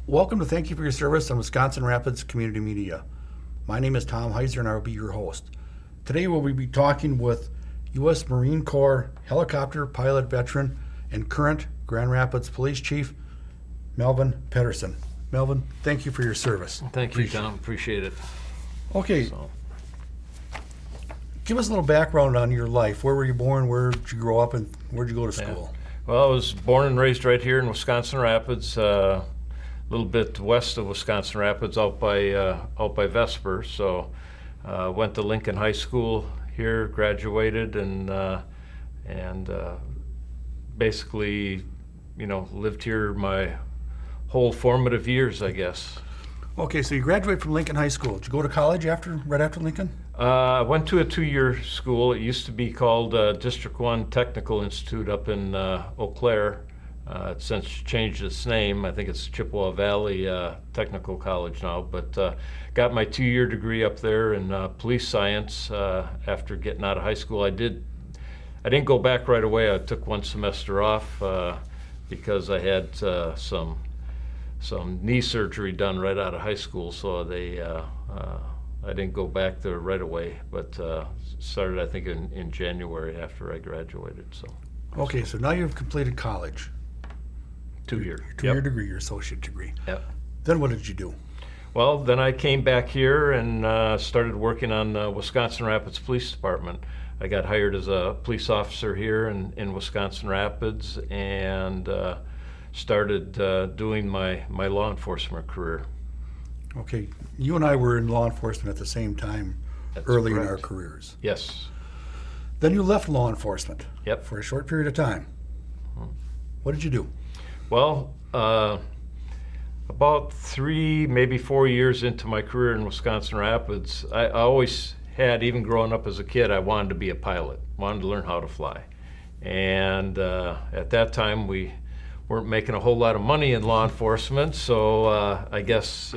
Welcome to Thank You for Your Service on Wisconsin Rapids Community Media. My name is Tom Heiser and I will be your host. Today we'll be talking with U.S. Marine Corps helicopter pilot veteran and current Grand Rapids Police Chief, Melvin Pederson. Melvin, thank you for your service. Thank you, Tom. Appreciate it. Okay, give us a little background on your life. Where were you born? Where did you grow up? And where did you go to school? Well, I was born and raised right here in Wisconsin Rapids, a little bit west of Wisconsin Rapids, out by Vesper. So, went to Lincoln High School here, graduated, and basically, lived here my whole formative years, I guess. Okay, so you graduated from Lincoln High School. Did you go to college right after Lincoln? I went to a 2-year school. It used to be called District 1 Technical Institute up in Eau Claire. It's since changed its name. I think it's Chippewa Valley Technical College now, but got my 2-year degree up there in police science after getting out of high school. I didn't go back right away. I took one semester off because I had some knee surgery done right out of high school, so I didn't go back there right away, but started, I think, in January after I graduated. So. Okay, so now you've completed college. 2-year. Your 2-year degree, your associate degree. Yep. Then what did you do? Well, then I came back here and started working on the Wisconsin Rapids Police Department. I got hired as a police officer here in Wisconsin Rapids and started doing my law enforcement career. Okay, you and I were in law enforcement at the same time. That's early correct. in our careers. Yes. Then you left law enforcement. Yep. For a short period of time. What did you do? Well, about 3, maybe 4 years into my career in Wisconsin Rapids, I always had, even growing up as a kid, I wanted to be a pilot, wanted to learn how to fly. And at that time, we weren't making a whole lot of money in law enforcement, so I guess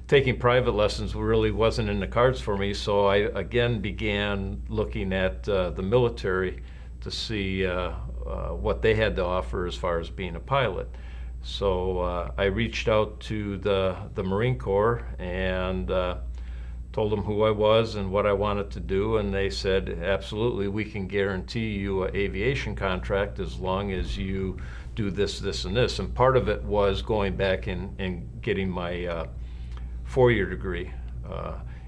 taking private lessons really wasn't in the cards for me. So I again began looking at the military to see what they had to offer as far as being a pilot. So I reached out to the Marine Corps and told them who I was and what I wanted to do, and they said, absolutely, we can guarantee you an aviation contract as long as you do this, this, and this. And part of it was going back and getting my 4-year degree.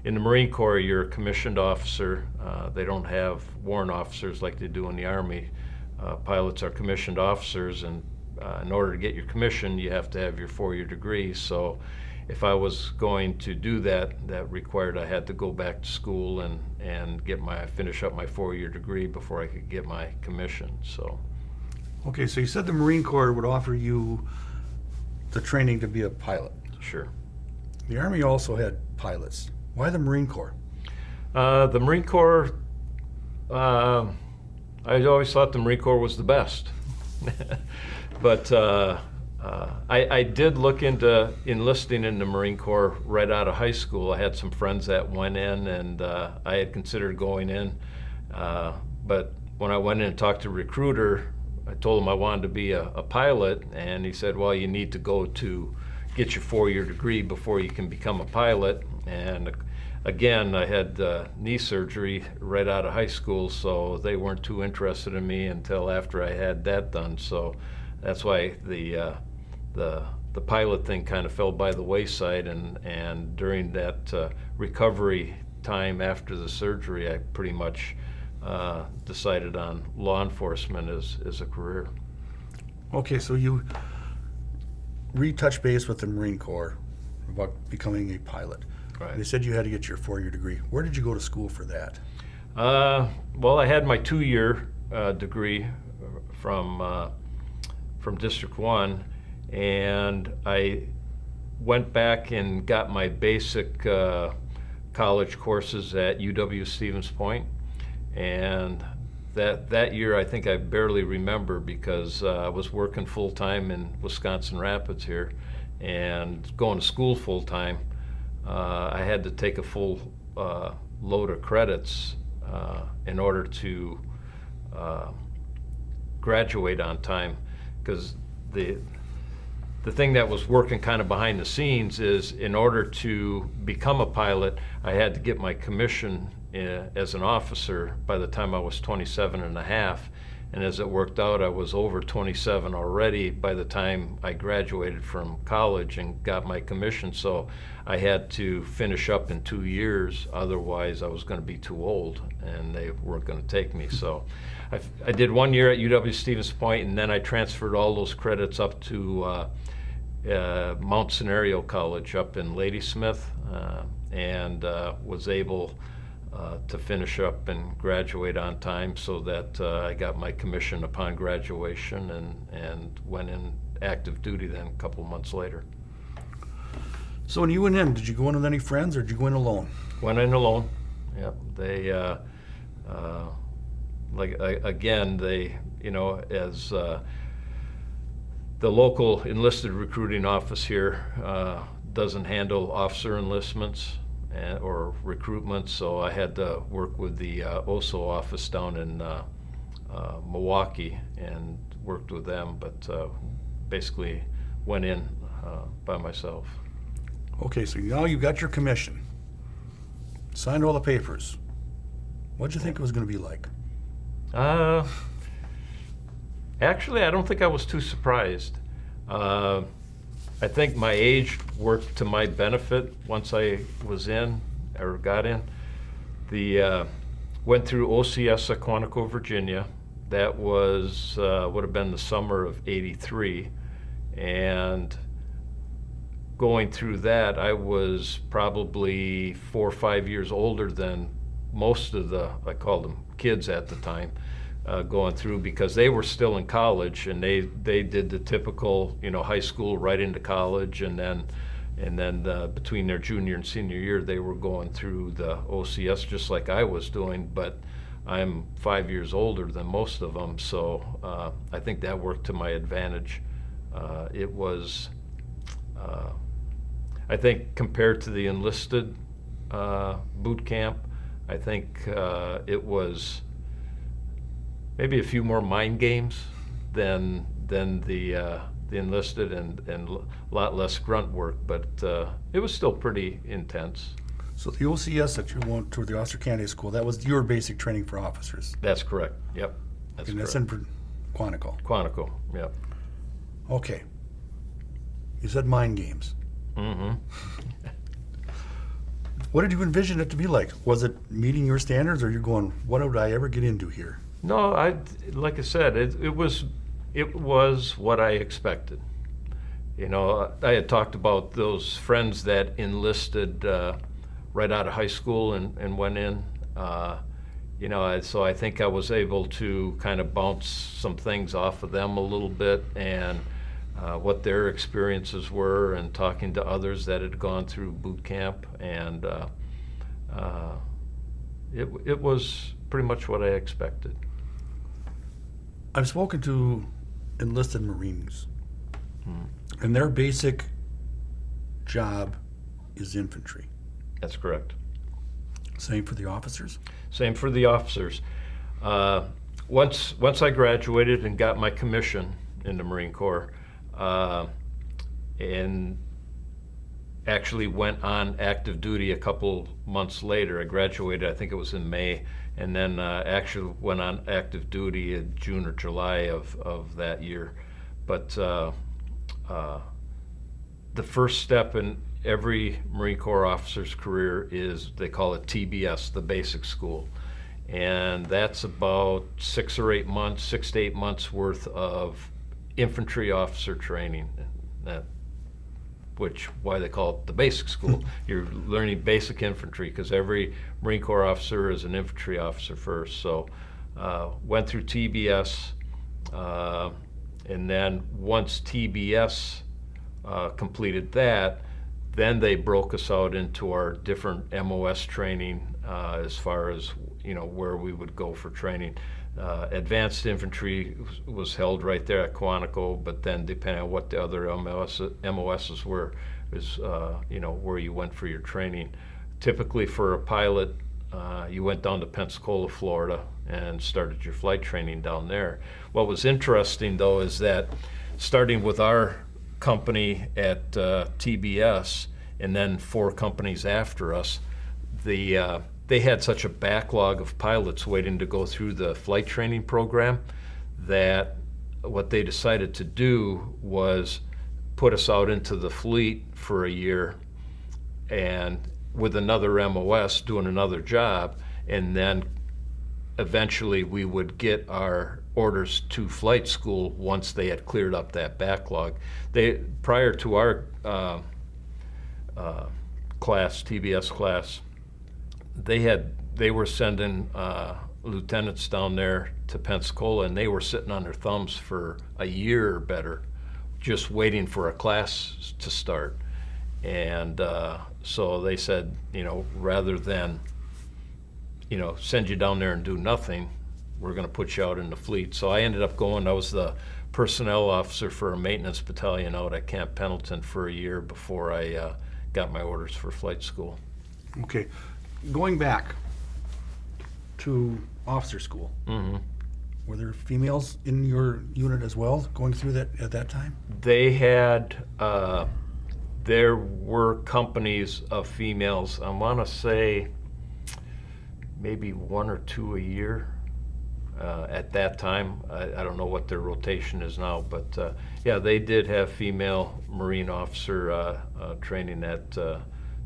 In the Marine Corps, you're a commissioned officer. They don't have warrant officers like they do in the Army. Pilots are commissioned officers, and in order to get your commission, you have to have your 4-year degree. So if I was going to do that, that required I had to go back to school and finish up my 4-year degree before I could get my commission. So. Okay, so you said the Marine Corps would offer you the training to be a pilot. Sure. The Army also had pilots. Why the Marine Corps? The Marine Corps, I always thought the Marine Corps was the best. But I did look into enlisting in the Marine Corps right out of high school. I had some friends that went in, and I had considered going in. But when I went in and talked to a recruiter, I told him I wanted to be a pilot, and he said, well, you need to go to get your 4-year degree before you can become a pilot. And again, I had knee surgery right out of high school, so they weren't too interested in me until after I had that done. So that's why the pilot thing kind of fell by the wayside, and during that recovery time after the surgery, I pretty much decided on law enforcement as a career. Okay, so you retouched base with the Marine Corps about becoming a pilot. Right. They said you had to get your 4-year degree. Where did you go to school for that? Well, I had my 2-year degree from District 1, and I went back and got my basic college courses at UW-Stevens Point. And that year, I think I barely remember because I was working full-time in Wisconsin Rapids here and going to school full-time. I had to take a full load of credits in order to graduate on time, because the the thing that was working kind of behind the scenes is, in order to become a pilot, I had to get my commission as an officer by the time I was 27 and a half. And as it worked out, I was over 27 already by the time I graduated from college and got my commission. So I had to finish up in 2 years, otherwise I was going to be too old and they weren't going to take me. So I did 1 year at UW-Stevens Point, and then I transferred all those credits up to Mount Scenario College up in Ladysmith, and was able to finish up and graduate on time, so that I got my commission upon graduation and went in active duty then a couple months later. So when you went in, did you go in with any friends, or did you go in alone? Went in alone. Yep. They again, they, as the local enlisted recruiting office here doesn't handle officer enlistments or recruitment, so I had to work with the OSO office down in Milwaukee and worked with them, but basically went in by myself. Okay, so now you got your commission, signed all the papers. What'd you think it was going to be like? Actually, I don't think I was too surprised. I think my age worked to my benefit once I was in, or got in. Went through OCS at Quantico, Virginia. That was, would have been the summer of '83. And going through that, I was probably 4 or 5 years older than most of I called them kids at the time, going through, because they were still in college, and they did the typical, high school right into college, and then between their junior and senior year, they were going through the OCS just like I was doing, but I'm 5 years older than most of them, so I think that worked to my advantage. It was, I think, compared to the enlisted boot camp, I think it was maybe a few more mind games than the enlisted, and a lot less grunt work, but it was still pretty intense. So the OCS that you went to, the Officer Candidate School, that was your basic training for officers? That's correct. Yep. That's and correct. That's in Quantico? Quantico, yep. Okay. You said mind games. Mm-hmm. What did you envision it to be like? Was it meeting your standards, or you're going, what would I ever get into here? No, like I said, it was what I expected. I had talked about those friends that enlisted right out of high school and went in. So I think I was able to kind of bounce some things off of them a little bit, and what their experiences were, and talking to others that had gone through boot camp, and it was pretty much what I expected. I've spoken to enlisted Marines, and their basic job is infantry. That's correct. Same for the officers? Same for the officers. Once I graduated and got my commission in the Marine Corps, and actually went on active duty a couple months later. I graduated, I think it was in May, and then actually went on active duty in June or July of that year. But the first step in every Marine Corps officer's career is, they call it TBS, the basic school. And that's about 6 to 8 months worth of infantry officer training, why they call it the basic school. You're learning basic infantry, because every Marine Corps officer is an infantry officer first. So went through TBS, and then once TBS completed that, then they broke us out into our different MOS training, as far as where we would go for training. Advanced infantry was held right there at Quantico, but then depending on what the other MOSs were, is where you went for your training. Typically for a pilot, you went down to Pensacola, Florida, and started your flight training down there. What was interesting though is that, starting with our company at TBS, and then 4 companies after us, they had such a backlog of pilots waiting to go through the flight training program that what they decided to do was put us out into the fleet for a year and with another MOS doing another job, and then eventually we would get our orders to flight school once they had cleared up that backlog. Prior to our class, TBS class, they were sending lieutenants down there to Pensacola, and they were sitting on their thumbs for a year or better, just waiting for a class to start. And so they said, rather than, send you down there and do nothing, we're going to put you out in the fleet. So I ended up going. I was the personnel officer for a maintenance battalion out at Camp Pendleton for a year before I got my orders for flight school. Okay. Going back to officer school, were there females in your unit as well going through that at that time? They had, there were companies of females, I want to say maybe 1 or 2 a year at that time. I don't know what their rotation is now, but yeah, they did have female Marine officer training at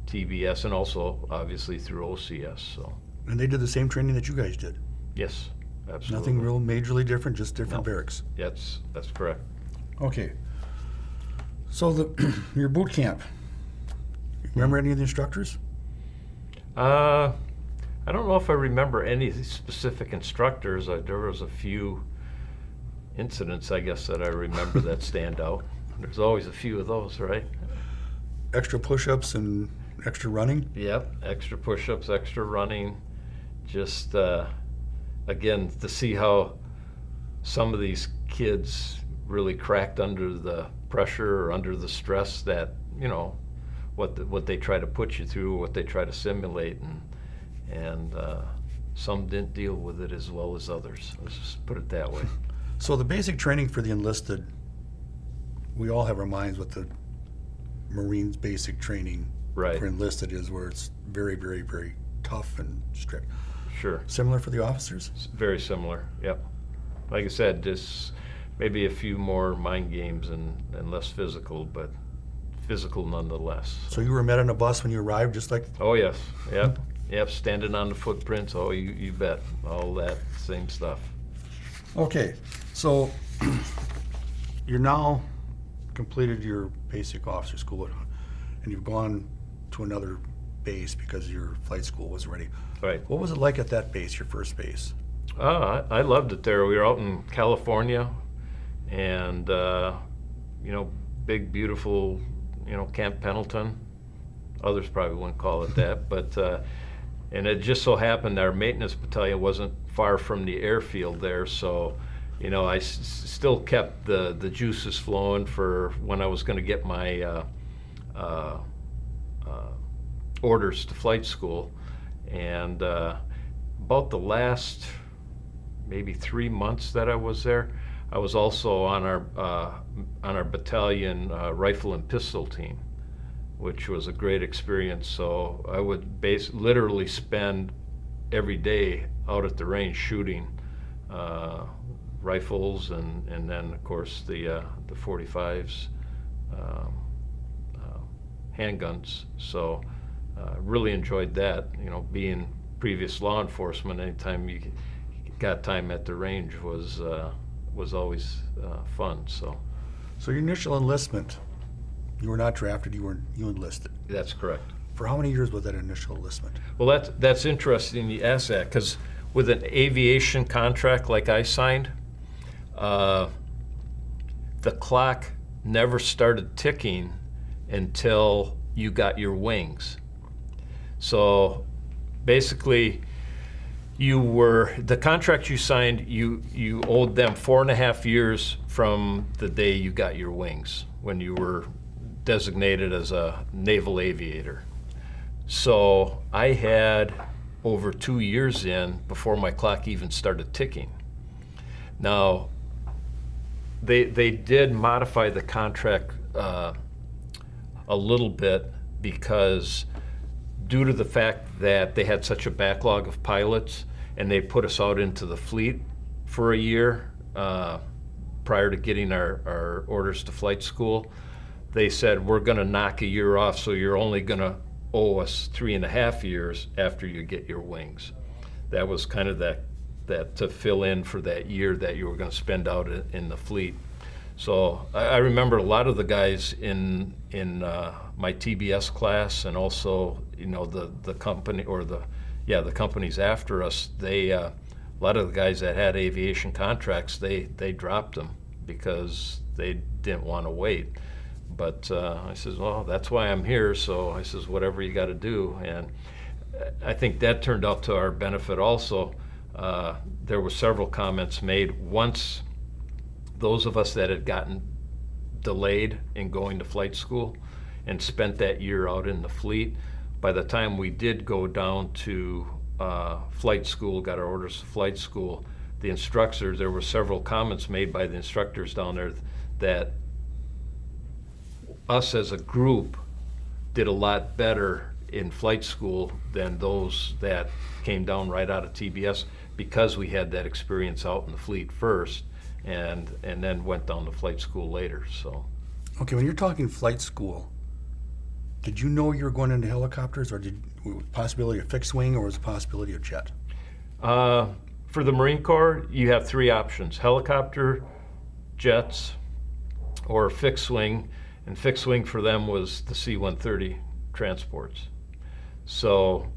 TBS, and also obviously through OCS. So. And they did the same training that you guys did? Yes, absolutely. Nothing real majorly different, just different barracks? That's correct. Okay. So your boot camp, remember any of the instructors? I don't know if I remember any specific instructors. There was a few incidents, I guess, that I remember that stand out. There's always a few of those, right? Extra push-ups and extra running? Yep, extra push-ups, extra running. Just, again, to see how some of these kids really cracked under the pressure or under the stress that, what they try to put you through, what they try to simulate, and some didn't deal with it as well as others. Let's just put it that way. So the basic training for the enlisted, we all have our minds what the Marines' basic training Right. for enlisted is, where it's very, very, very tough and strict. Sure. Similar for the officers? It's very similar, yep. Like I said, just maybe a few more mind games and less physical, but physical nonetheless. So you were met on a bus when you arrived, just like? Oh, yes, yep, standing on the footprints, oh, you bet, all that same stuff. Okay, so you're now completed your basic officer school, and you've gone to another base because your flight school was ready. Right. What was it like at that base, your first base? I loved it there. We were out in California, and big, beautiful, Camp Pendleton. Others probably wouldn't call it that, but and it just so happened our maintenance battalion wasn't far from the airfield there, so I still kept the juices flowing for when I was going to get my orders to flight school. And about the last maybe 3 months that I was there, I was also on our battalion rifle and pistol team, which was a great experience. So I would literally spend every day out at the range shooting rifles, and then of course the 45s, handguns. So really enjoyed that. Being previous law enforcement, anytime you got time at the range was always fun. So your initial enlistment, you were not drafted, you enlisted. that's correct. For how many years was that initial enlistment? Well, that's interesting you ask that, because with an aviation contract like I signed, the clock never started ticking until you got your wings. So basically, the contract you signed, you owed them 4.5 years from the day you got your wings, when you were designated as a naval aviator. So I had over 2 years in before my clock even started ticking. Now, they did modify the contract a little bit because due to the fact that they had such a backlog of pilots and they put us out into the fleet for a year prior to getting our orders to flight school, they said, we're going to knock a year off, so you're only going to owe us 3.5 years after you get your wings. That was kind of that to fill in for that year that you were going to spend out in the fleet. So I remember a lot of the guys in my TBS class, and also the company or the companies after us. They a lot of the guys that had aviation contracts, they dropped them because they didn't want to wait. But I says, well, that's why I'm here. So I says, whatever you got to do. And I think that turned out to our benefit also. There were several comments made once those of us that had gotten delayed in going to flight school and spent that year out in the fleet. By the time we did go down to flight school, got our orders to flight school, the instructors, there were several comments made by the instructors down there that us as a group did a lot better in flight school than those that came down right out of TBS because we had that experience out in the fleet first and then went down to flight school later. So, Okay, when you're talking flight school, did you know you were going into helicopters, or did possibility of fixed wing, or was it possibility of jet? For the Marine Corps, you have 3 options: helicopter, jets, or fixed wing. And fixed wing for them was the C-130 transports. So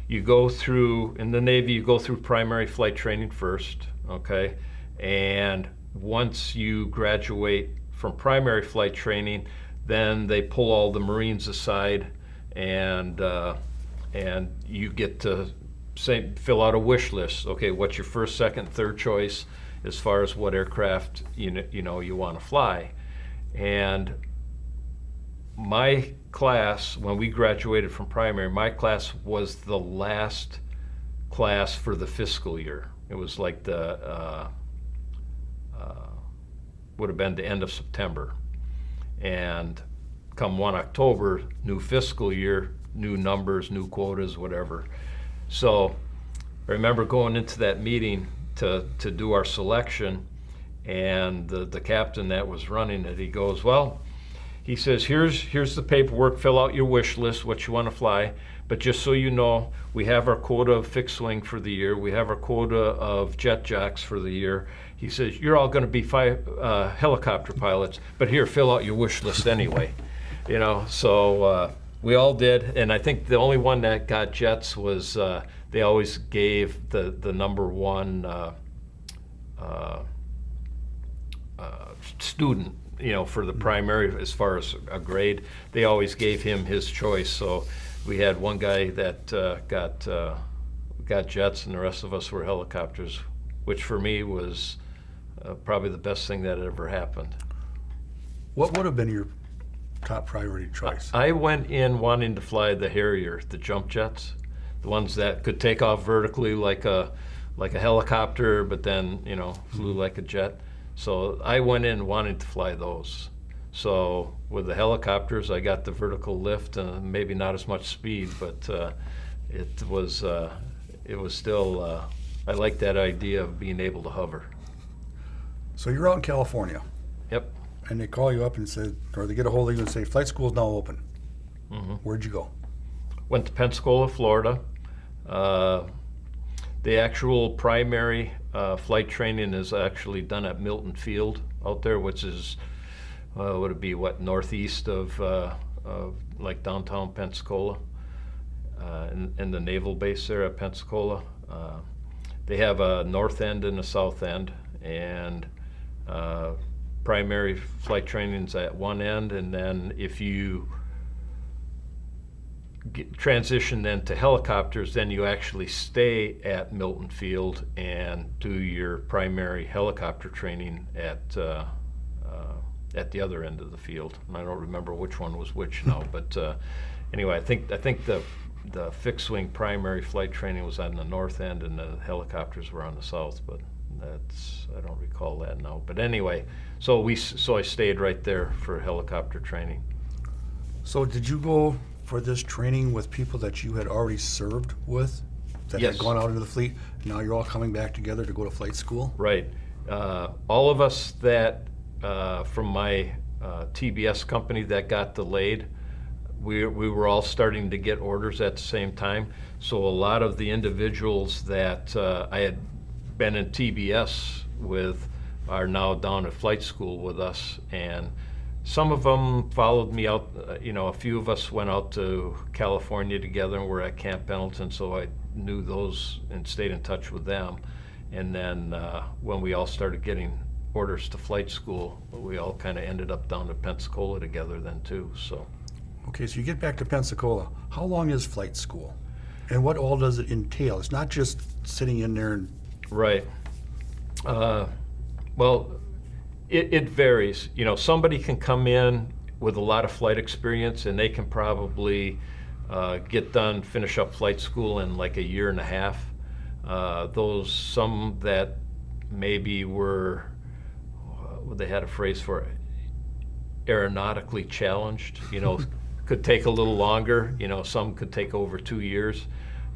you go through, in the Navy, you go through primary flight training first, okay? And once you graduate from primary flight training, then they pull all the Marines aside and you get to fill out a wish list. Okay, what's your first, second, third choice as far as what aircraft you want to fly? And my class, when we graduated from primary, my class was the last class for the fiscal year. It was like would have been the end of September. And come 1 October, new fiscal year, new numbers, new quotas, whatever. So I remember going into that meeting to do our selection, and the captain that was running it, he goes, well, he says, here's the paperwork, fill out your wish list, what you want to fly, but just so you know, we have our quota of fixed wing for the year, we have our quota of jet jocks for the year. He says, you're all going to be helicopter pilots, but here, fill out your wish list anyway. So we all did, and I think the only one that got jets was, they always gave the number one student, for the primary, as far as a grade, they always gave him his choice. So we had one guy that got jets, and the rest of us were helicopters, which for me was probably the best thing that had ever happened. What would have been your top priority choice? I went in wanting to fly the Harrier, the jump jets, the ones that could take off vertically like a helicopter, but then flew like a jet. So I went in wanting to fly those. So with the helicopters, I got the vertical lift and maybe not as much speed, but it was still, I like that idea of being able to hover. So you're out in California. Yep. And they call you up and say, or they get a hold of you and say, flight school's now open. Mm-hmm. Where'd you go? Went to Pensacola, Florida. The actual primary flight training is actually done at Milton Field out there, which is, would it be northeast of like downtown Pensacola, in the naval base there at Pensacola. They have a north end and a south end, and primary flight training's at one end, and then if you transition then to helicopters, then you actually stay at Milton Field and do your primary helicopter training at the other end of the field. And I don't remember which one was which now, but anyway, I think the fixed wing primary flight training was on the north end and the helicopters were on the south, but I don't recall that now. But anyway, so I stayed right there for helicopter training. So did you go for this training with people that you had already served with, that Yes. had gone out into the fleet? Now you're all coming back together to go to flight school? Right. All of us that from my TBS company that got delayed, we were all starting to get orders at the same time. So a lot of the individuals that I had been in TBS with are now down at flight school with us, and some of them followed me out. A few of us went out to California together and were at Camp Pendleton, so I knew those and stayed in touch with them. And then when we all started getting orders to flight school, we all kind of ended up down to Pensacola together then too. So. Okay, so you get back to Pensacola. How long is flight school? And what all does it entail? It's not just sitting in there and... Right. Well, it varies. Somebody can come in with a lot of flight experience and they can probably finish up flight school in like a year and a half. Some that maybe were, they had a phrase for it, aeronautically challenged, could take a little longer. Some could take over 2 years.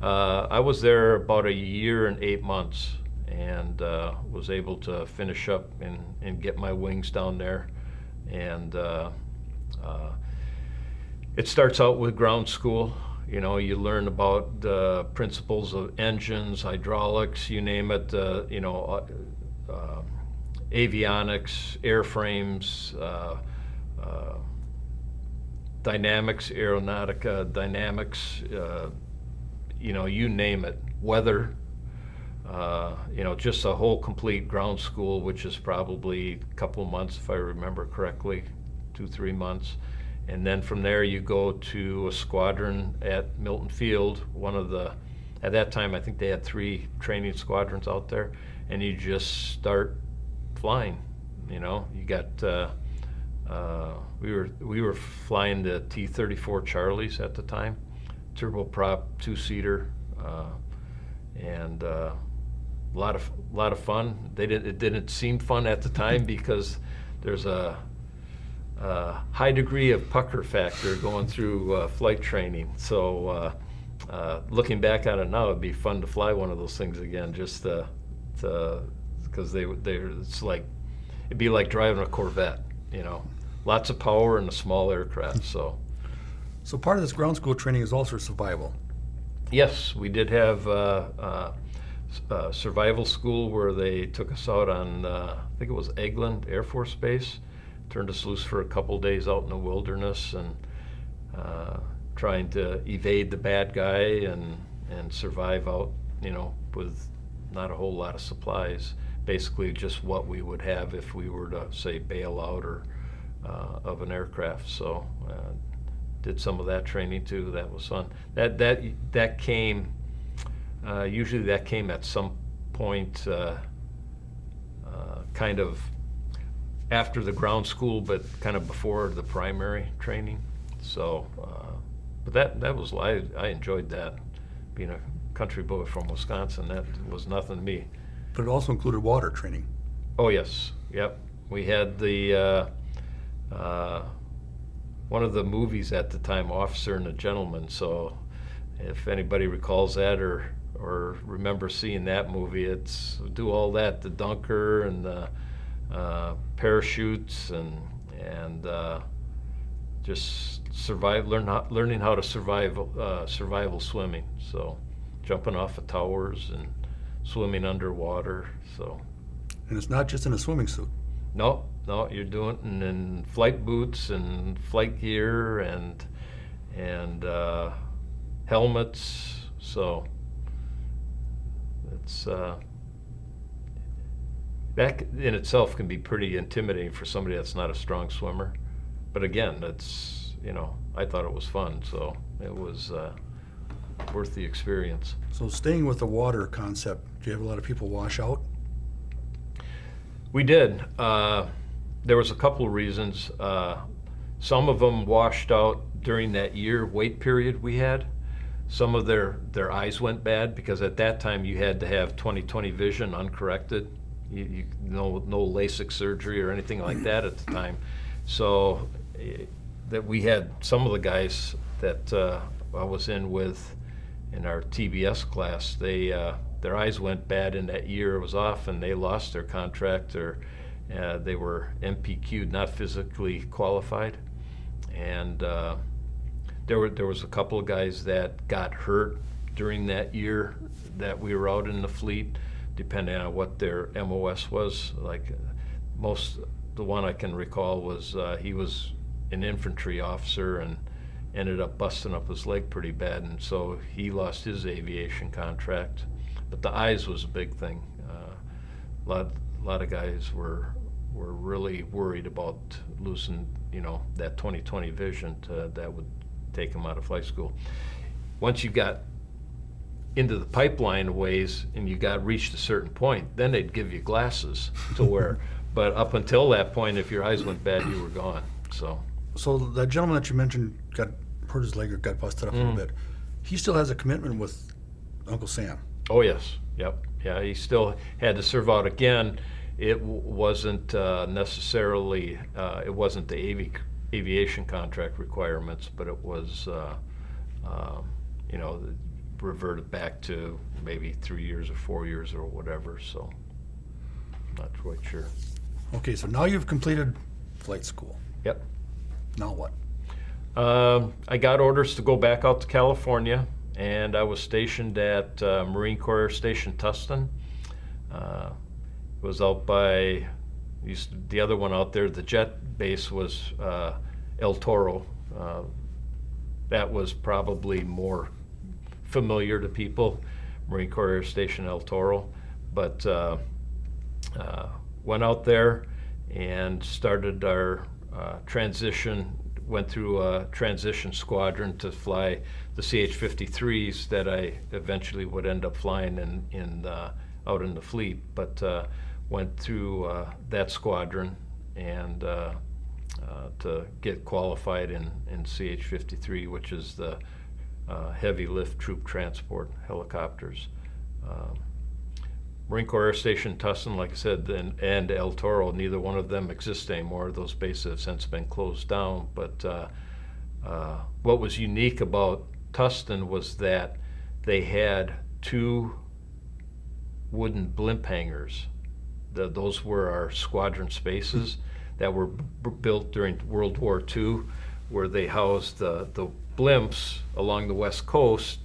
I was there about a year and 8 months and was able to finish up and get my wings down there. And it starts out with ground school. You learn about the principles of engines, hydraulics, you name it, avionics, airframes, dynamics, aeronautica, dynamics, you name it, weather, just a whole complete ground school, which is probably a couple of months, if I remember correctly, 2-3 months. And then from there you go to a squadron at Milton Field, at that time I think they had 3 training squadrons out there, and you just start flying. You got, we were flying the T-34 Charlies at the time, turboprop 2-seater, and a lot of fun. It didn't seem fun at the time because there's a high degree of pucker factor going through flight training. So looking back on it now, it'd be fun to fly one of those things again, just because it'd be like driving a Corvette. Lots of power in a small aircraft. So part of this ground school training is also survival. Yes, we did have survival school where they took us out on, I think it was Eglin Air Force Base, turned us loose for a couple days out in the wilderness and trying to evade the bad guy and survive out, with not a whole lot of supplies, basically just what we would have if we were to, say, bail out or of an aircraft. So did some of that training too. That was fun. That came, usually that came at some point kind of after the ground school, but kind of before the primary training. So, but that was, I enjoyed that. Being a country boy from Wisconsin, that was nothing to me. But it also included water training. Oh yes, yep. We had the one of the movies at the time, Officer and a Gentleman. So, if anybody recalls that or remembers seeing that movie, it's do all that, the dunker and the parachutes and just learning how to survive survival swimming. So, jumping off of towers and swimming underwater. So. And it's not just in a swimming suit. No, you're doing it in flight boots and flight gear and helmets. So it's that in itself can be pretty intimidating for somebody that's not a strong swimmer. But again, that's I thought it was fun, so it was worth the experience. So staying with the water concept, do you have a lot of people wash out? We did. There was a couple of reasons. Some of them washed out during that year wait period we had. Some of their eyes went bad because at that time you had to have 20/20 vision uncorrected no LASIK surgery or anything like that at the time. So that we had some of the guys that I was in with in our TBS class, their eyes went bad in that year. It was off, and they lost their contract, or they were MPQ'd, not physically qualified. And there was a couple of guys that got hurt during that year that we were out in the fleet, depending on what their MOS was. Like the one I can recall was he was an infantry officer and ended up busting up his leg pretty bad, and so he lost his aviation contract. But the eyes was a big thing. A lot of guys were really worried about losing, that 20/20 vision that would take them out of flight school. Once you got into the pipeline ways and you reached a certain point, then they'd give you glasses to wear. But up until that point, if your eyes went bad, you were gone. So the gentleman that you mentioned got hurt his leg or got busted up a little bit. He still has a commitment with Uncle Sam. Oh yes, yep, yeah. He still had to serve out again. It wasn't necessarily. It wasn't the aviation contract requirements, but it was. Reverted back to maybe 3 years or 4 years or whatever. So, not quite sure. Okay, so now you've completed flight school. Yep. Now what? I got orders to go back out to California, and I was stationed at Marine Corps Air Station Tustin. It was out by the other one out there. The jet base was El Toro. That was probably more familiar to people, Marine Corps Air Station El Toro. But went out there and started our transition, went through a transition squadron to fly the CH-53s that I eventually would end up flying out in the fleet. But went through that squadron and to get qualified in CH-53, which is the heavy lift troop transport helicopters. Marine Corps Air Station Tustin, like I said, and El Toro, neither one of them exist anymore. Those bases have since been closed down. But what was unique about Tustin was that they had 2 wooden blimp hangars. Those were our squadron spaces that were built during World War II, where they housed the blimps along the West Coast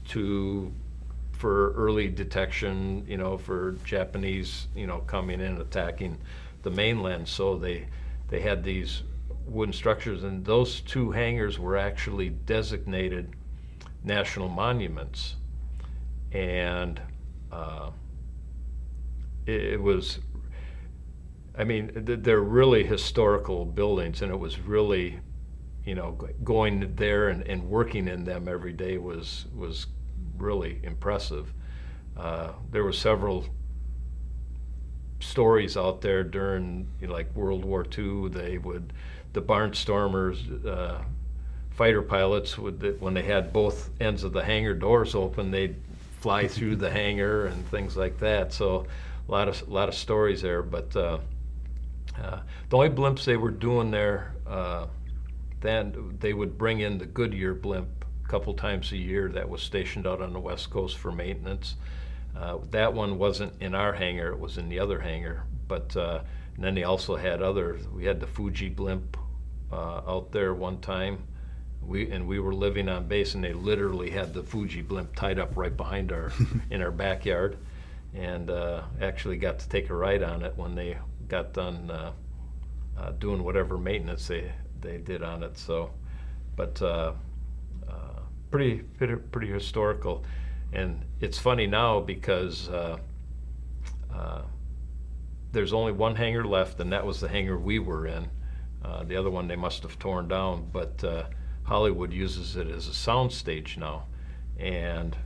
for early detection, for Japanese, coming in, attacking the mainland. So they had these wooden structures, and those 2 hangars were actually designated national monuments. And it was, they're really historical buildings, and it was really, going there and working in them every day was really impressive. There were several stories out there during like World War II. The Barnstormers, fighter pilots when they had both ends of the hangar doors open, they'd fly through the hangar and things like that. So a lot of stories there. But the only blimps they were doing there, then they would bring in the Goodyear blimp a couple times a year that was stationed out on the West Coast for maintenance. That one wasn't in our hangar, it was in the other hangar. But and then they also had we had the Fuji blimp out there one time. We were living on base, and they literally had the Fuji blimp tied up right behind in our backyard, and actually got to take a ride on it when they got done doing whatever maintenance they did on it. So, but pretty historical. And it's funny now because there's only one hangar left, and that was the hangar we were in. The other one they must have torn down, but Hollywood uses it as a sound stage now. And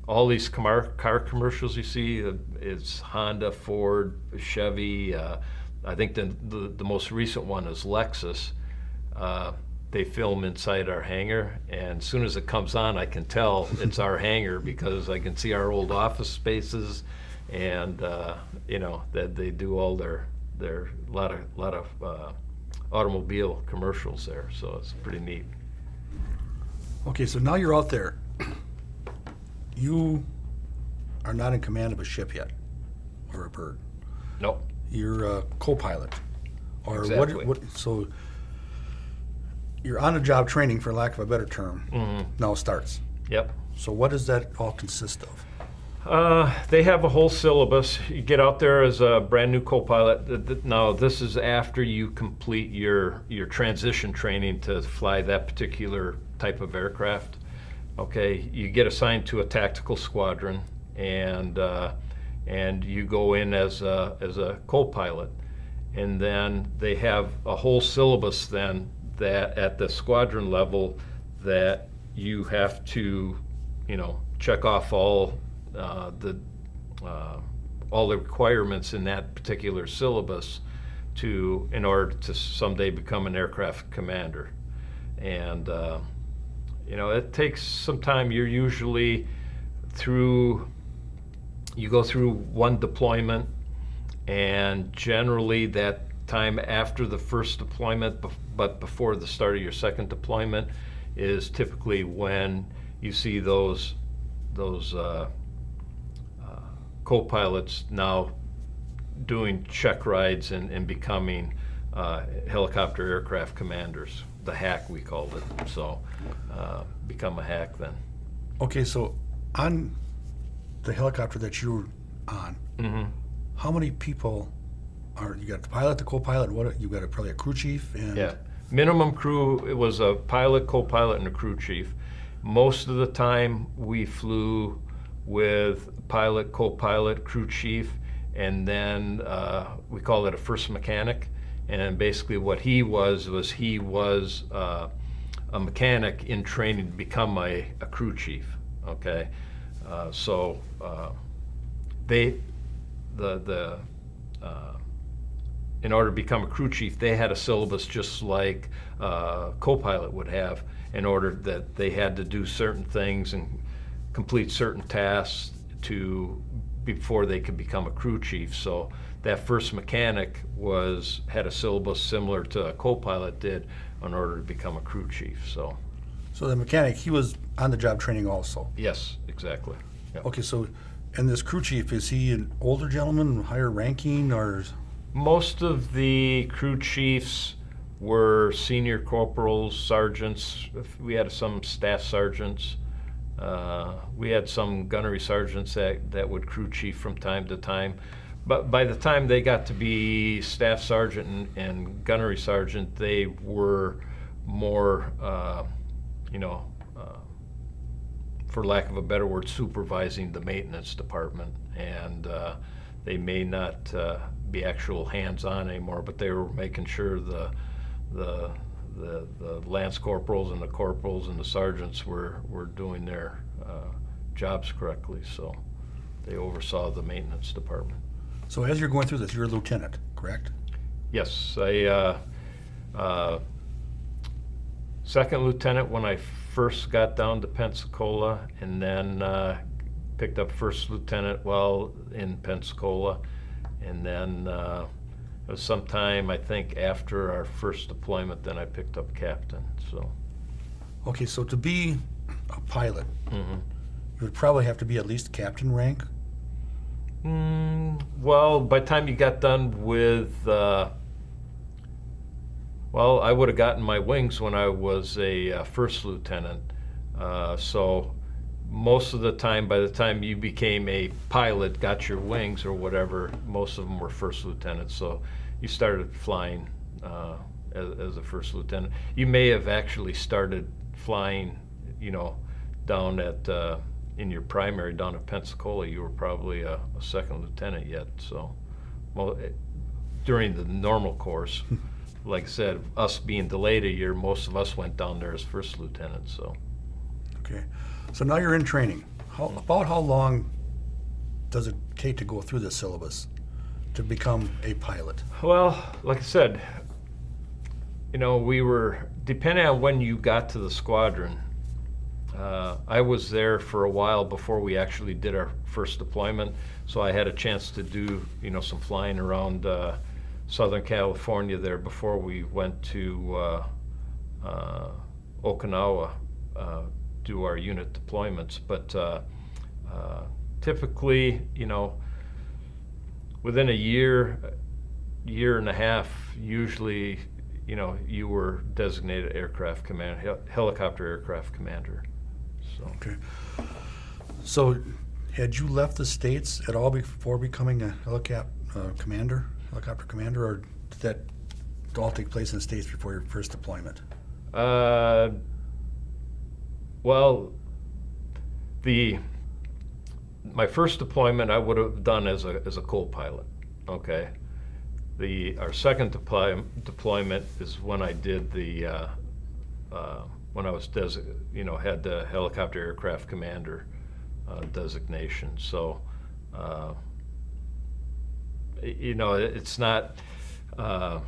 all these car commercials you see, it's Honda, Ford, Chevy. I think the most recent one is Lexus. They film inside our hangar, and as soon as it comes on, I can tell it's our hangar because I can see our old office spaces and that they do all their lot of automobile commercials there. So it's pretty neat. Okay, so now you're out there. You are not in command of a ship yet, or a bird. Nope. You're a co-pilot, or Exactly. So you're on the job training, for lack of a better term. Mm-hmm. Now starts. Yep. So what does that all consist of? They have a whole syllabus. You get out there as a brand new co-pilot. Now, this is after you complete your transition training to fly that particular type of aircraft. Okay, you get assigned to a tactical squadron, and you go in as a co-pilot, and then they have a whole syllabus then that at the squadron level that you have to, check off all the requirements in that particular syllabus in order to someday become an aircraft commander. And it takes some time. You're usually you go through one deployment, and generally that time after the first deployment, but before the start of your second deployment, is typically when you see those co-pilots now doing check rides and becoming helicopter aircraft commanders. The hack, we called it. So become a hack then. Okay, so on the helicopter that you're on, Mm-hmm. how many people you got the pilot, the co-pilot, you got probably a crew chief, and Yeah. Minimum crew, it was a pilot, co-pilot, and a crew chief. Most of the time we flew with pilot, co-pilot, crew chief, and then we call it a first mechanic. And basically what he was a mechanic in training to become a crew chief. Okay, in order to become a crew chief, they had a syllabus just like co-pilot would have, in order that they had to do certain things and complete certain tasks before they could become a crew chief. So that first mechanic had a syllabus similar to a co-pilot did in order to become a crew chief. So the mechanic, he was on the job training also. yes, exactly. Yep. Okay, so and this crew chief, is he an older gentleman, higher ranking, or? Most of the crew chiefs were senior corporals, sergeants. We had some staff sergeants. We had some gunnery sergeants that would crew chief from time to time. But by the time they got to be staff sergeant and gunnery sergeant, they were more, for lack of a better word, supervising the maintenance department. And they may not be actual hands-on anymore, but they were making sure the lance corporals and the corporals and the sergeants were doing their jobs correctly. So they oversaw the maintenance department. So as you're going through this, you're a lieutenant, correct? Yes, I second lieutenant when I first got down to Pensacola, and then picked up first lieutenant while in Pensacola, and then it was sometime, I think, after our first deployment, then I picked up captain. So. Okay, so to be a pilot, Mm-hmm. you would probably have to be at least captain rank. Well, by the time you got done with, I would have gotten my wings when I was a first lieutenant. So most of the time, by the time you became a pilot, got your wings or whatever, most of them were first lieutenants. So you started flying as a first lieutenant. You may have actually started flying, down at in your primary down at Pensacola. You were probably a second lieutenant yet. So, during the normal course, like I said, us being delayed a year, most of us went down there as first lieutenants. So. Okay, so now you're in training. About how long does it take to go through this syllabus to become a pilot? Well, like I said, we were, depending on when you got to the squadron, I was there for a while before we actually did our first deployment, so I had a chance to do, some flying around Southern California there before we went to Okinawa, do our unit deployments. But typically, within a year and a half, usually, you were designated aircraft commander, helicopter aircraft commander. So. Okay. So, had you left the States at all before becoming a helicopter commander, or did that all take place in the States before your first deployment? Well, my first deployment I would have done as a co-pilot. Okay. Our second deployment is when I did when I was had the helicopter aircraft commander designation. So, it's not, our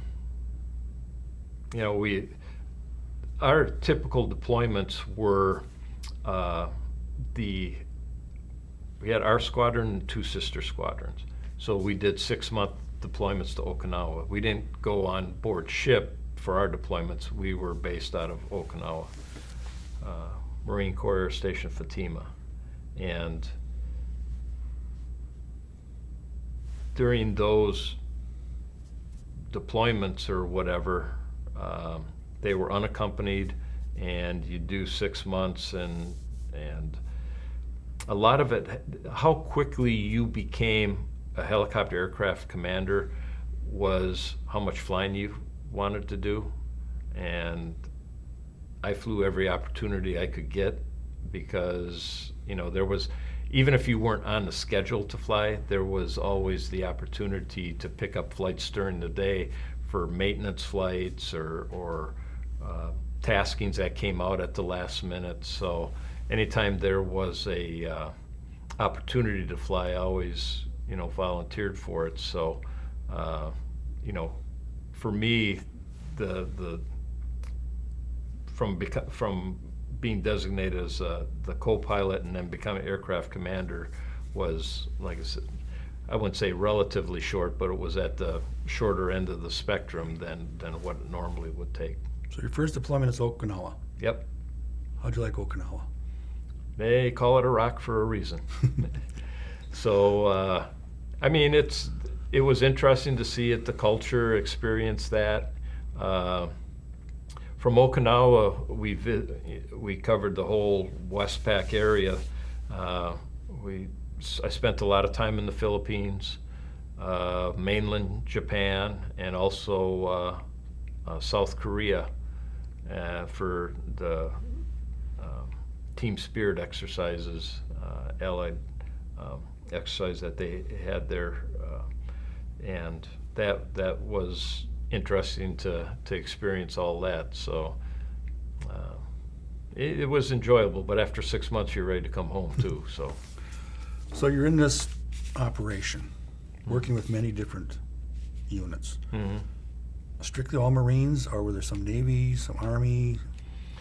typical deployments were we had our squadron and 2 sister squadrons. So we did 6-month deployments to Okinawa. We didn't go on board ship for our deployments. We were based out of Okinawa, Marine Corps Air Station Fatima. And during those deployments or whatever, they were unaccompanied, and you do 6 months, and a lot of it, how quickly you became a helicopter aircraft commander was how much flying you wanted to do. And I flew every opportunity I could get because, there was, even if you weren't on the schedule to fly, there was always the opportunity to pick up flights during the day for maintenance flights or taskings that came out at the last minute. So anytime there was a opportunity to fly, I always, volunteered for it. So, for me, from being designated as the co-pilot and then becoming aircraft commander was, like I said, I wouldn't say relatively short, but it was at the shorter end of the spectrum than what it normally would take. So your first deployment is Okinawa. Yep. How'd you like Okinawa? They call it a rock for a reason. So, it was interesting to see it, the culture, experience that. From Okinawa, we covered the whole Westpac area. I spent a lot of time in the Philippines, mainland Japan, and also South Korea for the Team Spirit exercises, allied exercise that they had there, and that was interesting to experience all that. So it was enjoyable, but after 6 months you're ready to come home too. So you're in this operation, working with many different units. Mm-hmm. Strictly all Marines, or were there some Navy, some Army?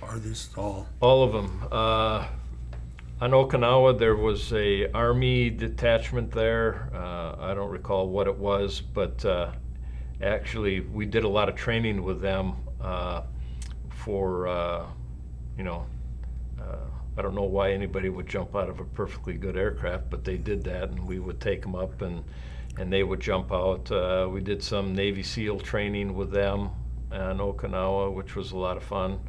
Are these all? All of them. On Okinawa, there was a Army detachment there. I don't recall what it was, but actually we did a lot of training with them for, I don't know why anybody would jump out of a perfectly good aircraft, but they did that, and we would take them up and they would jump out. We did some Navy SEAL training with them on Okinawa, which was a lot of fun.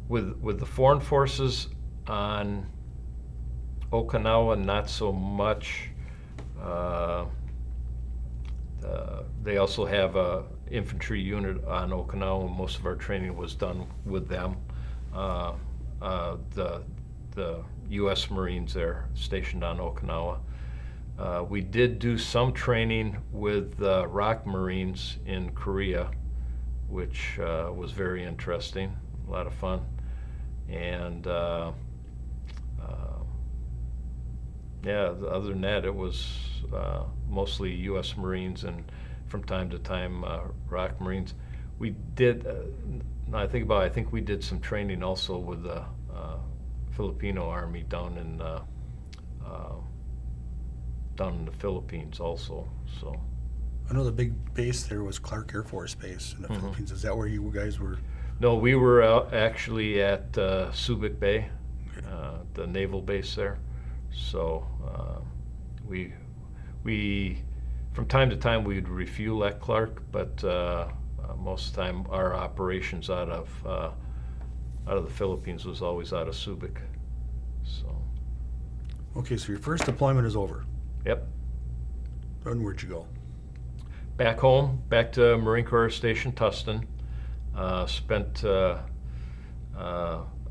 With the foreign forces on Okinawa, not so much. They also have a infantry unit on Okinawa. Most of our training was done with them. The U.S. Marines there stationed on Okinawa. We did do some training with the ROK Marines in Korea, which was very interesting, a lot of fun. And other than that, it was mostly U.S. Marines and from time to time ROK Marines. we did. Now I think we did some training also with the Filipino Army down in the Philippines also. So. I know the big base there was Clark Air Force Base in the Philippines. Is that where you guys were? No, we were out actually at Subic Bay, the naval base there. So we from time to time we'd refuel at Clark, but most of the time our operations out of the Philippines was always out of Subic. So. Okay, so your first deployment is over. Yep. Then where'd you go? Back home, back to Marine Corps Station Tustin. Spent a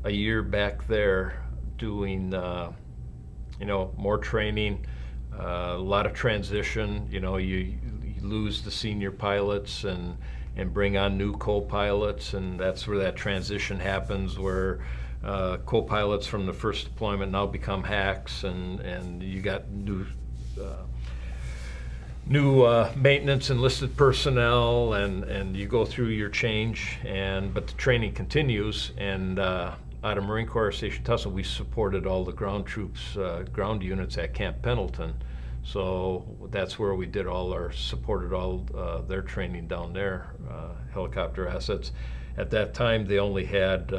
year back there doing, more training, a lot of transition. You lose the senior pilots and bring on new co-pilots, and that's where that transition happens, where co-pilots from the first deployment now become hacks, and you got new maintenance enlisted personnel, and you go through your change, but the training continues. And out of Marine Corps Station Tustin, we supported all the ground troops, ground units at Camp Pendleton. So that's where we supported all their training down there, helicopter assets. At that time, they only had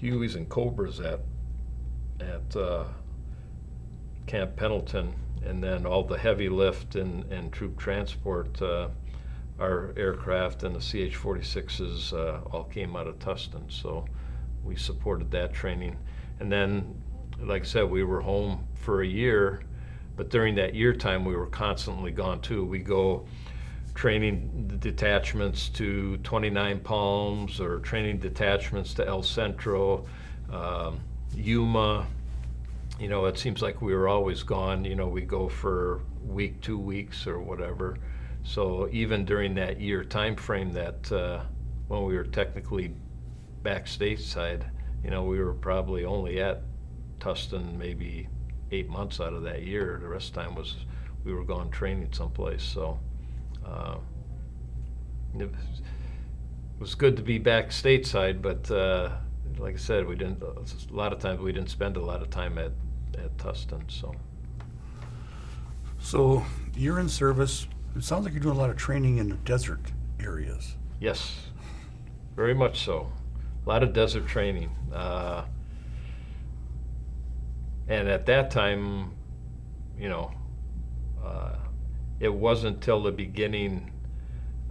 Hueys and Cobras at Camp Pendleton. And then all the heavy lift and troop transport, our aircraft and the CH-46s all came out of Tustin. So we supported that training. And then, like I said, we were home for a year, but during that year time, we were constantly gone too. We go training the detachments to 29 Palms, or training detachments to El Centro, Yuma. It seems like we were always gone. We go for a week, 2 weeks, or whatever. So even during that year time frame, that when we were technically back stateside, we were probably only at Tustin maybe 8 months out of that year. The rest of the time we were gone training someplace. So it was good to be back stateside, but like I said, a lot of times we didn't spend a lot of time at Tustin. So you're in service. It sounds like you're doing a lot of training in the desert areas. Yes, very much so. A lot of desert training. And at that time, it wasn't till the beginning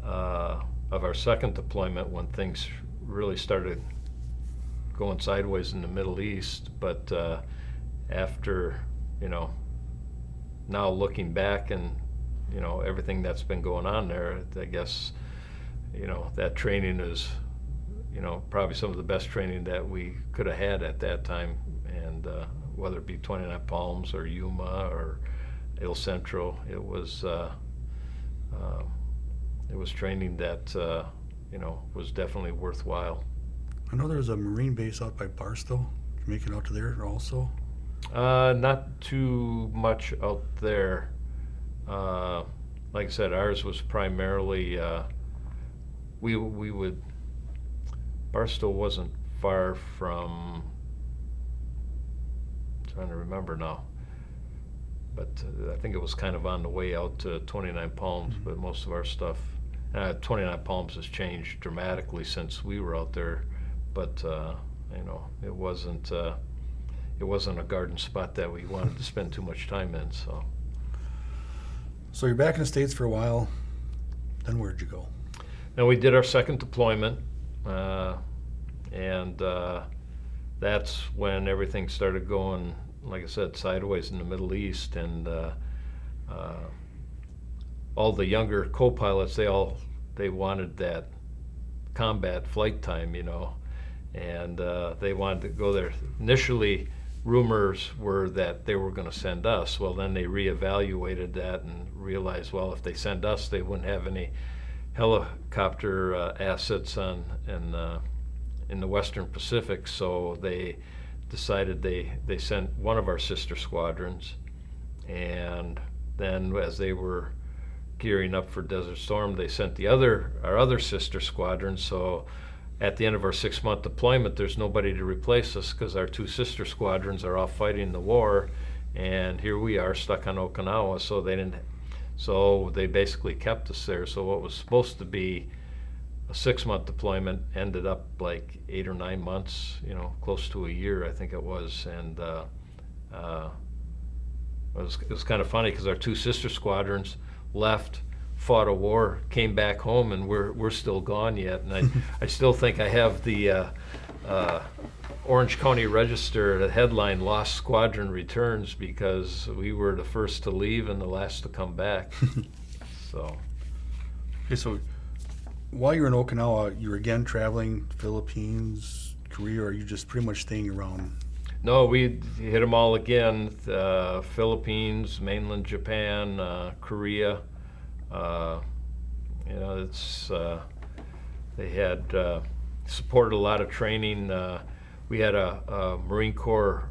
of our second deployment when things really started going sideways in the Middle East. But after, now looking back and, everything that's been going on there, I guess, that training is, probably some of the best training that we could have had at that time. And whether it be 29 Palms or Yuma or El Centro, it was training that, was definitely worthwhile. I know there's a Marine base out by Barstow. Did you make it out to there also? Not too much out there. Like I said, ours was primarily, we would, Barstow wasn't far from, I'm trying to remember now, but I think it was kind of on the way out to 29 Palms, but most of our stuff, 29 Palms has changed dramatically since we were out there, but it wasn't a garden spot that we wanted to spend too much time in. So you're back in the States for a while. Then where'd you go? Now we did our second deployment, and that's when everything started going, like I said, sideways in the Middle East. And all the younger co-pilots, they wanted that combat flight time, and they wanted to go there. Initially, rumors were that they were going to send us. Well, then they reevaluated that and realized, well, if they send us, they wouldn't have any helicopter assets in the Western Pacific. So they decided they sent one of our sister squadrons, and then as they were gearing up for Desert Storm, they sent our other sister squadron. So at the end of our 6-month deployment, there's nobody to replace us because our 2 sister squadrons are off fighting the war, and here we are stuck on Okinawa. So they basically kept us there. So what was supposed to be a 6-month deployment ended up like 8 or 9 months, close to a year, I think it was. And it was kind of funny because our 2 sister squadrons left, fought a war, came back home, and we're still gone yet. And I still think I have the Orange County Register, the headline, "Lost Squadron Returns," because we were the first to leave and the last to come back. So. Okay, so while you're in Okinawa, you're again traveling Philippines, Korea, or are you just pretty much staying around? No, we hit them all again. Philippines, mainland Japan, Korea. They had supported a lot of training. We had a Marine Corps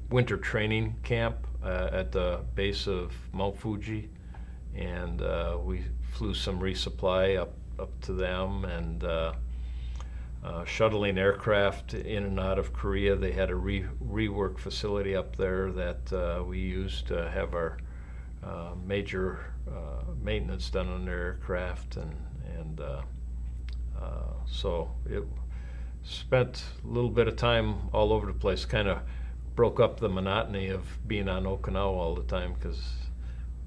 winter training camp at the base of Mount Fuji, and we flew some resupply up to them, and shuttling aircraft in and out of Korea. They had a rework facility up there that we used to have our major maintenance done on their aircraft, and so it spent a little bit of time all over the place. Kind of broke up the monotony of being on Okinawa all the time, because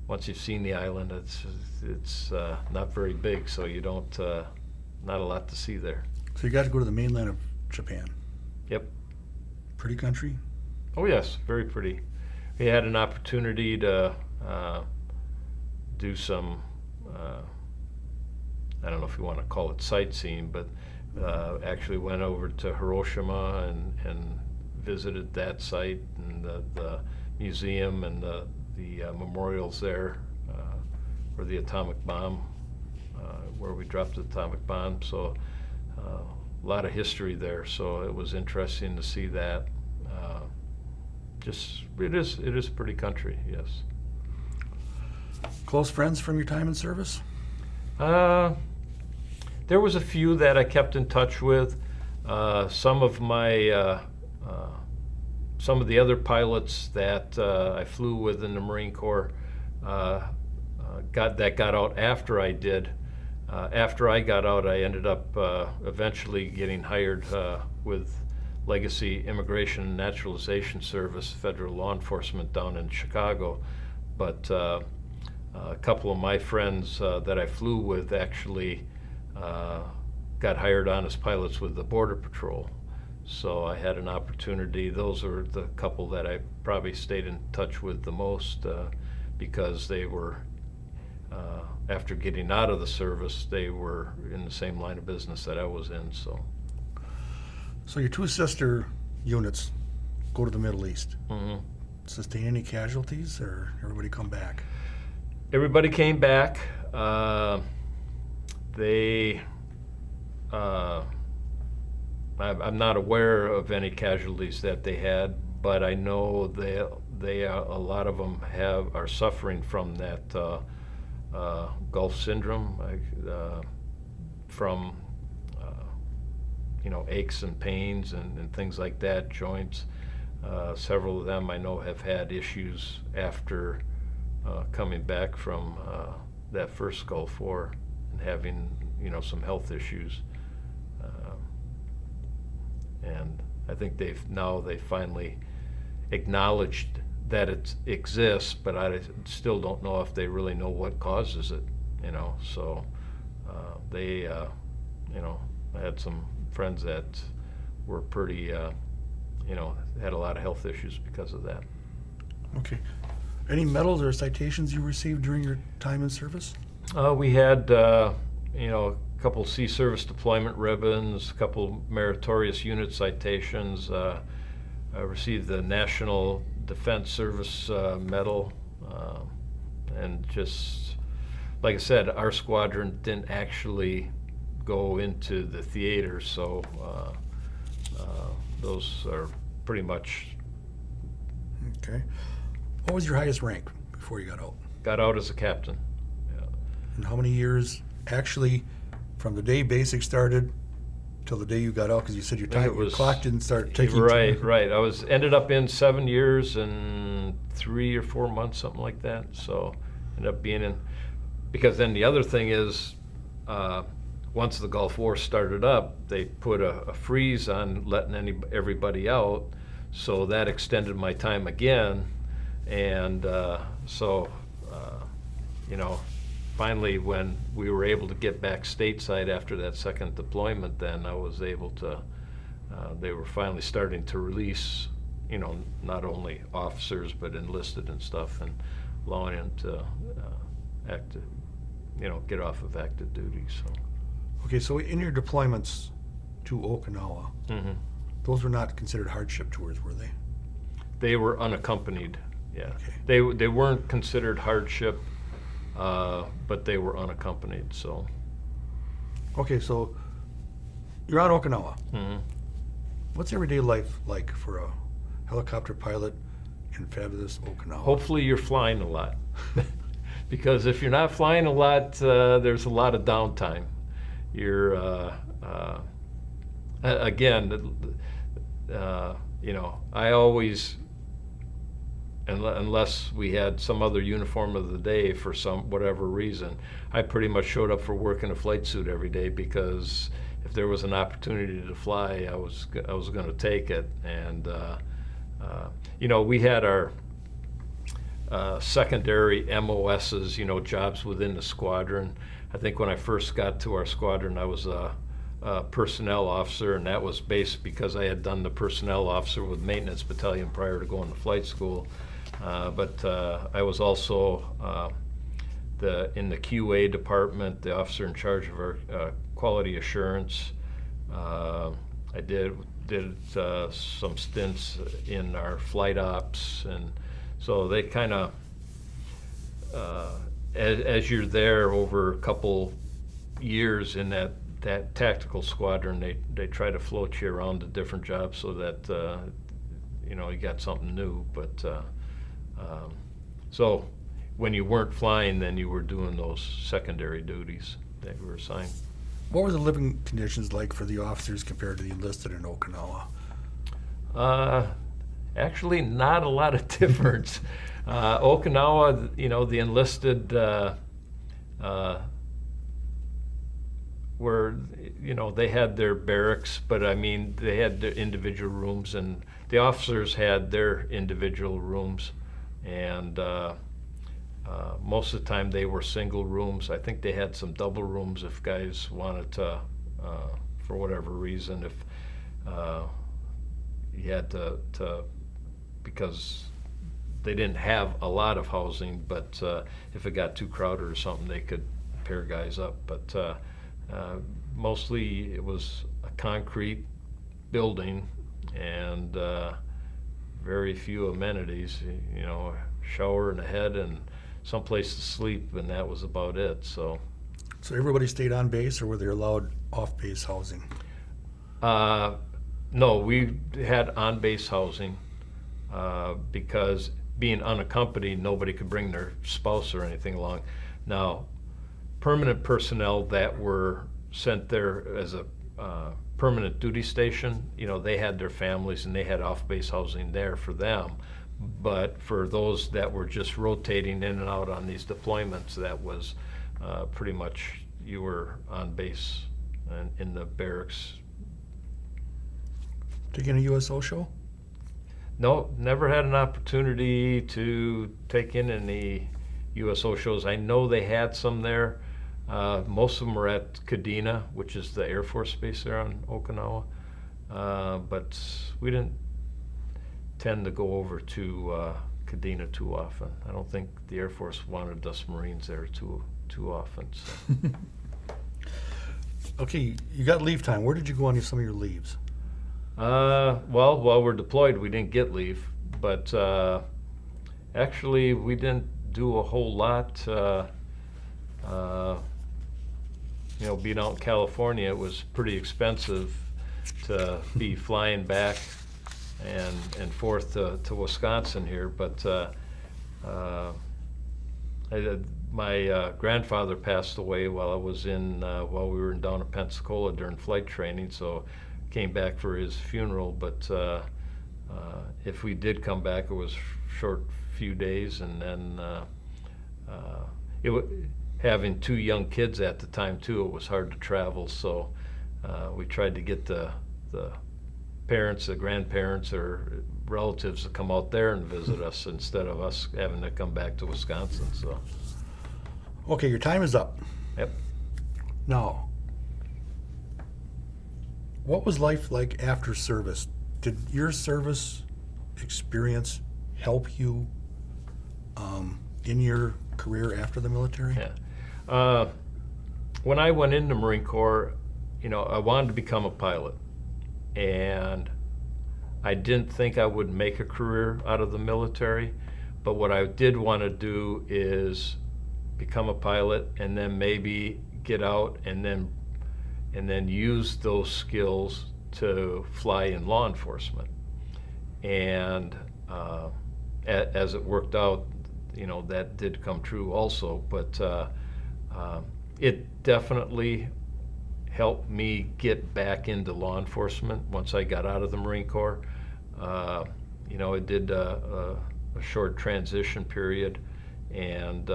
once you've seen the island, it's not very big, so you don't not a lot to see there. So you got to go to the mainland of Japan. Yep. Pretty country? Oh yes, very pretty. We had an opportunity to do some, I don't know if you want to call it sightseeing, but actually went over to Hiroshima and visited that site and the museum and the memorials there, where the atomic bomb, where we dropped the atomic bomb. So a lot of history there. So it was interesting to see that. It is a pretty country, yes. Close friends from your time in service? There was a few that I kept in touch with. Some of the other pilots that I flew with in the Marine Corps got out after I did. After I got out, I ended up eventually getting hired with Legacy Immigration and Naturalization Service, federal law enforcement down in Chicago. But a couple of my friends that I flew with actually got hired on as pilots with the Border Patrol. So I had an opportunity. Those are the couple that I probably stayed in touch with the most, because they were, after getting out of the service, they were in the same line of business that I was in. So your 2 sister units go to the Middle East. Mm-hmm. Sustain any casualties, or everybody come back? Everybody came back. I'm not aware of any casualties that they had, but I know they a lot of them are suffering from that Gulf syndrome, from aches and pains and things like that, joints. Several of them I know have had issues after coming back from that first Gulf War and having some health issues. And I think they finally acknowledged that it exists, but I still don't know if they really know what causes it. So they I had some friends that were pretty had a lot of health issues because of that. Okay. Any medals or citations you received during your time in service? We had a couple Sea Service Deployment ribbons, a couple Meritorious Unit citations. I received the National Defense Service Medal, and just like I said, our squadron didn't actually go into the theater, so those are pretty much. Okay. What was your highest rank before you got out? Got out as a captain, And how many years actually from the day basic started till the day you got out? Because you said your clock didn't start ticking. Right. I ended up in 7 years and 3 or 4 months, something like that. So ended up being in, because then the other thing is, once the Gulf War started up, they put a freeze on letting everybody out, so that extended my time again, and finally when we were able to get back stateside after that second deployment, then I was able to, they were finally starting to release, not only officers but enlisted and stuff, and allowing them to get off of active duty. So. Okay, so in your deployments to Okinawa, Mm-hmm. those were not considered hardship tours, were they? They were unaccompanied. Yeah, Okay. they weren't considered hardship, but they were unaccompanied. So. Okay, so you're on Okinawa. Mm-hmm. What's everyday life like for a helicopter pilot in fabulous Okinawa? Hopefully you're flying a lot, because if you're not flying a lot, there's a lot of downtime. You're again, I always, unless we had some other uniform of the day for whatever reason, I pretty much showed up for work in a flight suit every day, because if there was an opportunity to fly, I was going to take it. And we had our secondary MOSs, jobs within the squadron. I think when I first got to our squadron, I was a personnel officer, and that was based because I had done the personnel officer with maintenance battalion prior to going to flight school. But I was also in the QA department, the officer in charge of our quality assurance. I did some stints in our flight ops, and so they kind of, as you're there over a couple years in that tactical squadron, they try to float you around to different jobs so that you got something new. But so when you weren't flying, then you were doing those secondary duties that you were assigned. What were the living conditions like for the officers compared to the enlisted in Okinawa? Actually, not a lot of difference. Okinawa, the enlisted were, they had their barracks, but I mean, they had their individual rooms, and the officers had their individual rooms, and most of the time they were single rooms. I think they had some double rooms if guys wanted to, for whatever reason, if you had to because they didn't have a lot of housing, but if it got too crowded or something, they could pair guys up. But mostly it was a concrete building and very few amenities, a shower and a head and some place to sleep, and that was about it. So everybody stayed on base, or were they allowed off-base housing? No, we had on-base housing because being unaccompanied, nobody could bring their spouse or anything along. Now, permanent personnel that were sent there as a permanent duty station, they had their families and they had off-base housing there for them. But for those that were just rotating in and out on these deployments, that was pretty much, you were on base and in the barracks. Taking a USO show? No, never had an opportunity to take in any USO shows. I know they had some there. Most of them were at Kadena, which is the Air Force base there on Okinawa. But we didn't tend to go over to Kadena too often. I don't think the Air Force wanted us Marines there too often. So. Okay, you got leave time. Where did you go on some of your leaves? Well, while we're deployed, we didn't get leave, but actually we didn't do a whole lot. Being out in California, it was pretty expensive to be flying back and forth to Wisconsin here, but my grandfather passed away while we were down in Pensacola during flight training, so came back for his funeral. But if we did come back, it was short few days, and then having 2 young kids at the time too, it was hard to travel. So we tried to get the parents, the grandparents, or relatives to come out there and visit us instead of us having to come back to Wisconsin. So. Okay, your time is up. Yep. Now, what was life like after service? Did your service experience help you in your career after the military? Yeah. When I went into Marine Corps, I wanted to become a pilot, and I didn't think I would make a career out of the military, but what I did want to do is become a pilot and then maybe get out and then use those skills to fly in law enforcement. And as it worked out, that did come true also. But it definitely helped me get back into law enforcement once I got out of the Marine Corps. It did a short transition period, and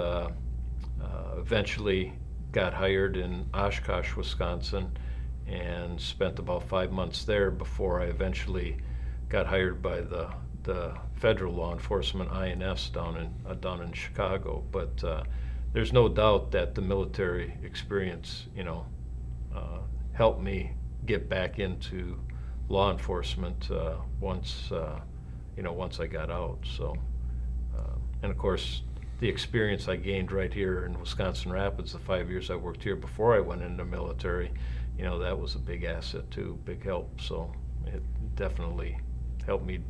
eventually got hired in Oshkosh, Wisconsin, and spent about 5 months there before I eventually got hired by the federal law enforcement, INS, down in Chicago. But there's no doubt that the military experience, helped me get back into law enforcement once I got out. So, and of course, the experience I gained right here in Wisconsin Rapids, the 5 years I worked here before I went into the military, that was a big asset too, big help. So it definitely helped me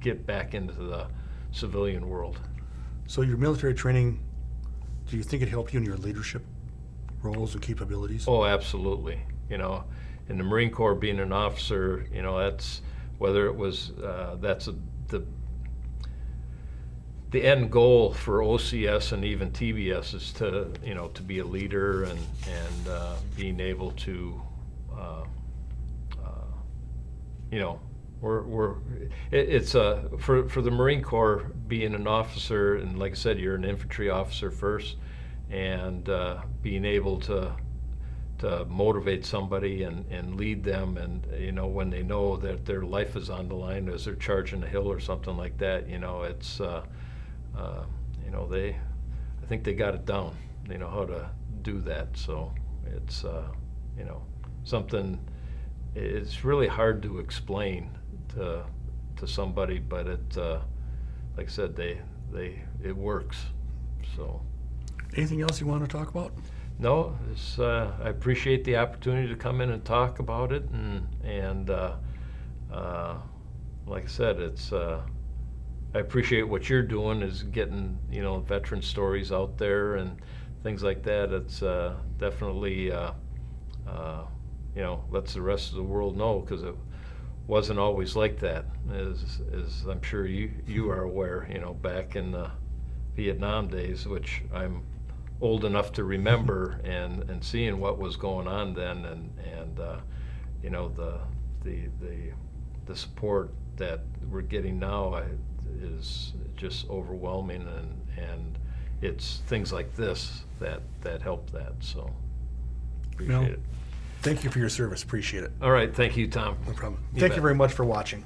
get back into the civilian world. So your military training, do you think it helped you in your leadership roles and capabilities? Oh, absolutely. In the Marine Corps, being an officer, that's whether it was the end goal for OCS and even TBS is to be a leader and being able to for the Marine Corps, being an officer, and like I said, you're an infantry officer first, and being able to motivate somebody and lead them, and when they know that their life is on the line as they're charging a hill or something like that, it's I think they got it down. They know how to do that. So it's something. It's really hard to explain to somebody, but like I said, it works. So. Anything else you want to talk about? No, I appreciate the opportunity to come in and talk about it, and like I said, I appreciate what you're doing, is getting veteran stories out there and things like that. It's definitely lets the rest of the world know, because it wasn't always like that, as I'm sure you are aware. Back in the Vietnam days, which I'm old enough to remember, and seeing what was going on then, and the support that we're getting now is just overwhelming, and it's things like this that help that. So appreciate it. Thank you for your service. Appreciate it. All right, thank you, Tom. No problem. You Thank bet. you very much for watching.